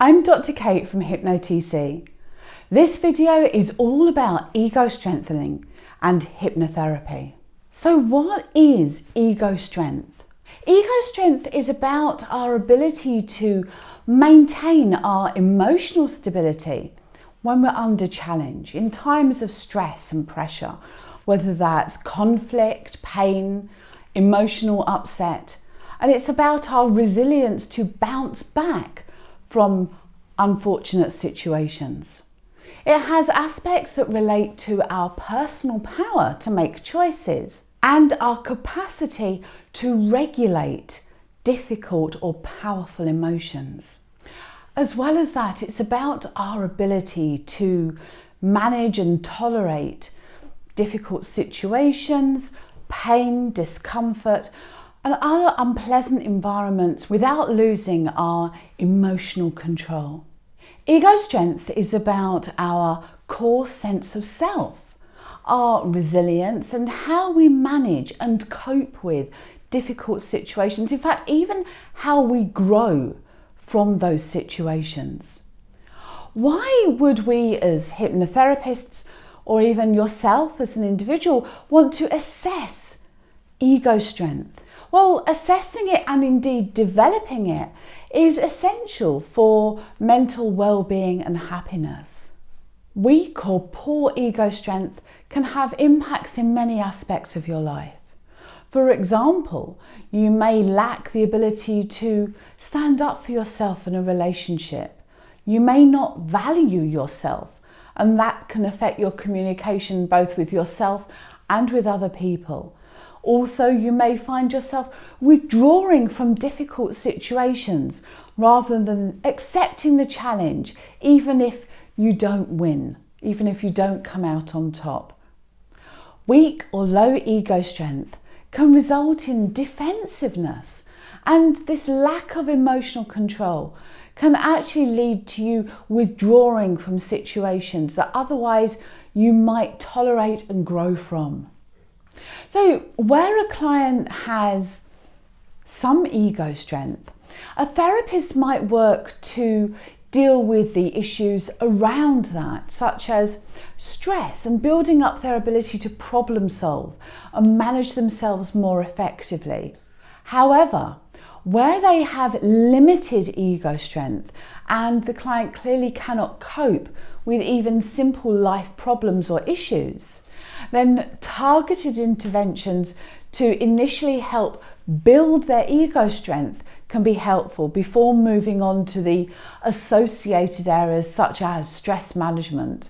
I'm Dr. Kate from HypnoTC. This video is all about ego strengthening and hypnotherapy. So what is ego strength? Ego strength is about our ability to maintain our emotional stability when we're under challenge, in times of stress and pressure, whether that's conflict, pain, emotional upset. And it's about our resilience to bounce back from unfortunate situations. It has aspects that relate to our personal power to make choices and our capacity to regulate difficult or powerful emotions. As well as that, it's about our ability to manage and tolerate difficult situations, pain, discomfort, and other unpleasant environments without losing our emotional control. Ego strength is about our core sense of self, our resilience, and how we manage and cope with difficult situations. In fact, even how we grow from those situations. Why would we as hypnotherapists, or even yourself as an individual, want to assess ego strength? Well, assessing it and indeed developing it is essential for mental well-being and happiness. Weak or poor ego strength can have impacts in many aspects of your life. For example, you may lack the ability to stand up for yourself in a relationship. You may not value yourself, and that can affect your communication both with yourself and with other people. Also, you may find yourself withdrawing from difficult situations rather than accepting the challenge, even if you don't win, even if you don't come out on top. Weak or low ego strength can result in defensiveness, and this lack of emotional control can actually lead to you withdrawing from situations that otherwise you might tolerate and grow from. So where a client has some ego strength, a therapist might work to deal with the issues around that, such as stress and building up their ability to problem solve and manage themselves more effectively. However, where they have limited ego strength and the client clearly cannot cope with even simple life problems or issues, then targeted interventions to initially help build their ego strength can be helpful before moving on to the associated areas such as stress management.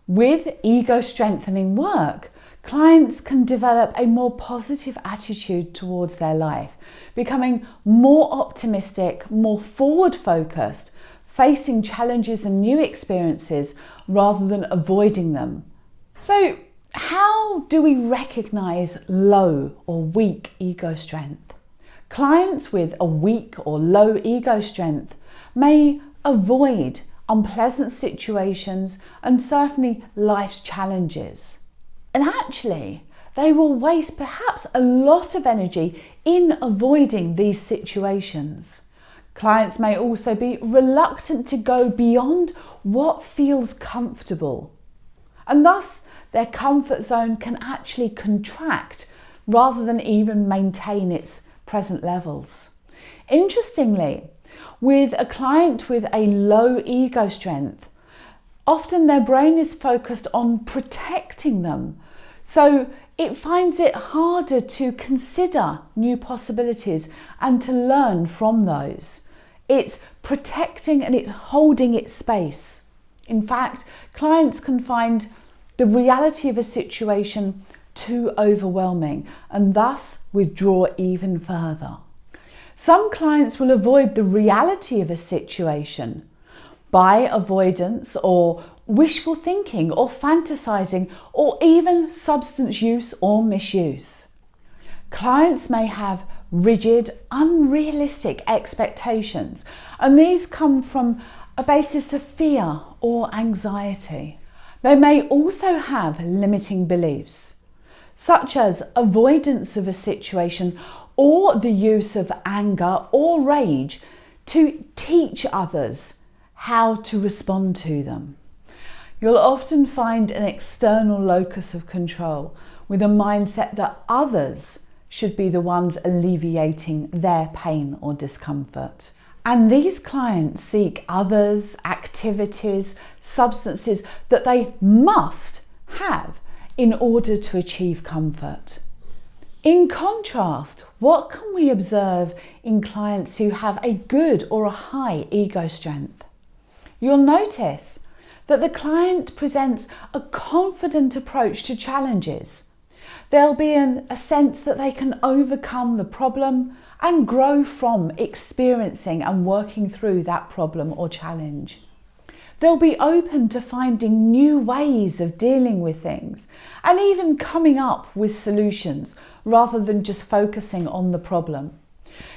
With ego strengthening work, clients can develop a more positive attitude towards their life, becoming more optimistic, more forward focused, facing challenges and new experiences rather than avoiding them. So, how do we recognize low or weak ego strength? Clients with a weak or low ego strength may avoid unpleasant situations and certainly life's challenges. And actually, they will waste perhaps a lot of energy in avoiding these situations. Clients may also be reluctant to go beyond what feels comfortable, and thus their comfort zone can actually contract rather than even maintain its present levels. Interestingly, with a client with a low ego strength, often their brain is focused on protecting them, so it finds it harder to consider new possibilities and to learn from those. It's protecting and it's holding its space. In fact, clients can find the reality of a situation too overwhelming and thus withdraw even further. Some clients will avoid the reality of a situation by avoidance or wishful thinking or fantasizing or even substance use or misuse. Clients may have rigid, unrealistic expectations, and these come from a basis of fear or anxiety. They may also have limiting beliefs, such as avoidance of a situation or the use of anger or rage to teach others how to respond to them. You'll often find an external locus of control with a mindset that others should be the ones alleviating their pain or discomfort. And these clients seek others, activities, substances that they must have in order to achieve comfort. In contrast, what can we observe in clients who have a good or a high ego strength? You'll notice that the client presents a confident approach to challenges. There'll be a sense that they can overcome the problem and grow from experiencing and working through that problem or challenge. They'll be open to finding new ways of dealing with things and even coming up with solutions rather than just focusing on the problem.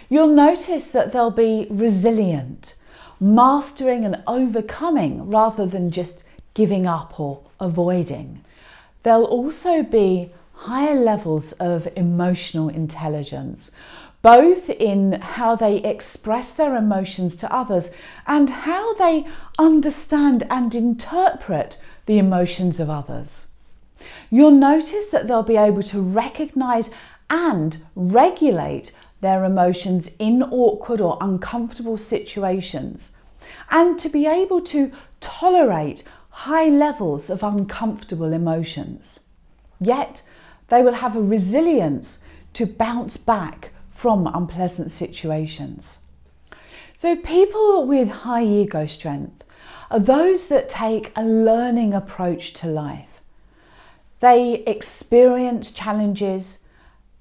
You'll notice that they'll be resilient, mastering and overcoming rather than just giving up or avoiding. There'll also be higher levels of emotional intelligence, both in how they express their emotions to others and how they understand and interpret the emotions of others. You'll notice that they'll be able to recognize and regulate their emotions in awkward or uncomfortable situations, and to be able to tolerate high levels of uncomfortable emotions. Yet, they will have a resilience to bounce back from unpleasant situations. So people with high ego strength are those that take a learning approach to life. They experience challenges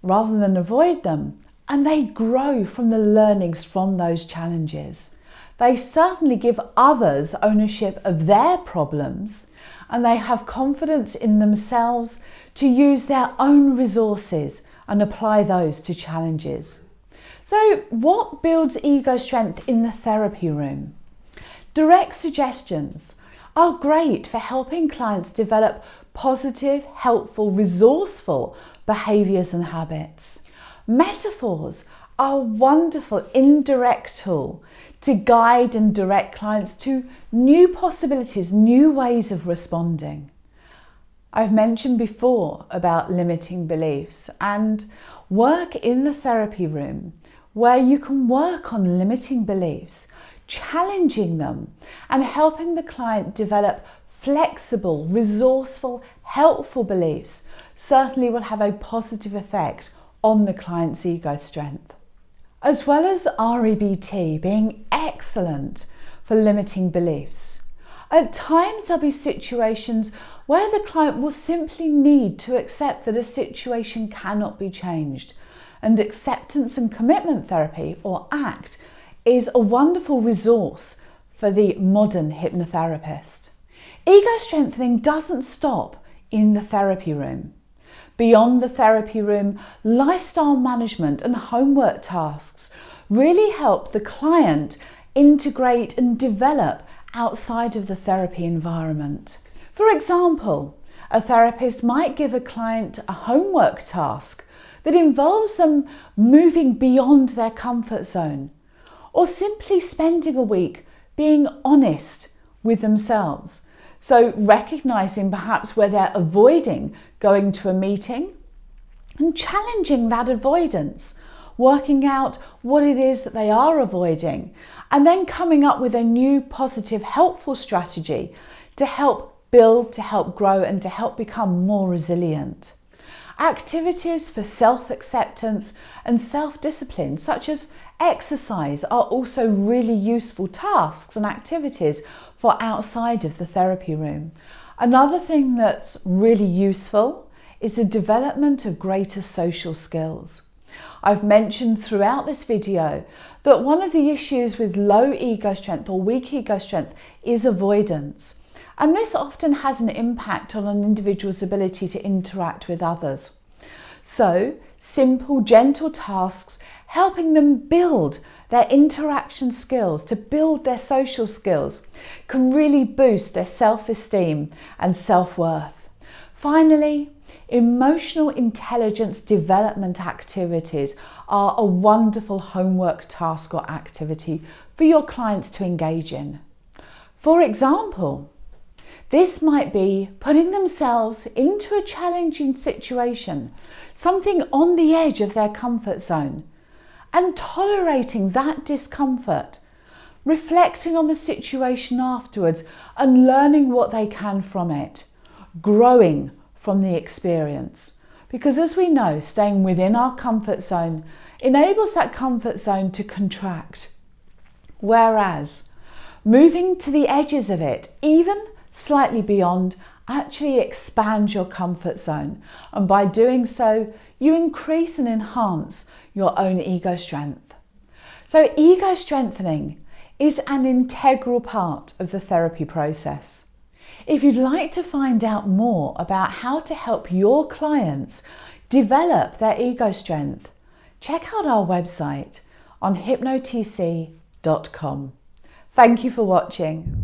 rather than avoid them, and they grow from the learnings from those challenges. They certainly give others ownership of their problems, and they have confidence in themselves to use their own resources and apply those to challenges. So what builds ego strength in the therapy room? Direct suggestions are great for helping clients develop positive, helpful, resourceful behaviours and habits. Metaphors are a wonderful indirect tool to guide and direct clients to new possibilities, new ways of responding. I've mentioned before about limiting beliefs and work in the therapy room where you can work on limiting beliefs, challenging them and helping the client develop flexible, resourceful, helpful beliefs certainly will have a positive effect on the client's ego strength. As well as REBT being excellent for limiting beliefs, at times there'll be situations where the client will simply need to accept that a situation cannot be changed, and acceptance and commitment therapy, or ACT, is a wonderful resource for the modern hypnotherapist. Ego strengthening doesn't stop in the therapy room. Beyond the therapy room, lifestyle management and homework tasks really help the client integrate and develop outside of the therapy environment. For example, a therapist might give a client a homework task that involves them moving beyond their comfort zone, or simply spending a week being honest with themselves. So recognizing perhaps where they're avoiding going to a meeting and challenging that avoidance, working out what it is that they are avoiding, and then coming up with a new positive, helpful strategy to help build, to help grow, and to help become more resilient. Activities for self-acceptance and self-discipline, such as exercise, are also really useful tasks and activities for outside of the therapy room. Another thing that's really useful is the development of greater social skills. I've mentioned throughout this video that one of the issues with low ego strength or weak ego strength is avoidance. And this often has an impact on an individual's ability to interact with others. So, simple, gentle tasks helping them build their interaction skills, to build their social skills, can really boost their self-esteem and self-worth. Finally, emotional intelligence development activities are a wonderful homework task or activity for your clients to engage in. For example, this might be putting themselves into a challenging situation, something on the edge of their comfort zone, and tolerating that discomfort, reflecting on the situation afterwards and learning what they can from it, growing from the experience. Because as we know, staying within our comfort zone enables that comfort zone to contract, whereas moving to the edges of it, even slightly beyond, actually expands your comfort zone. And by doing so, you increase and enhance your own ego strength. So ego strengthening is an integral part of the therapy process. If you'd like to find out more about how to help your clients develop their ego strength, check out our website on hypnotc.com. Thank you for watching.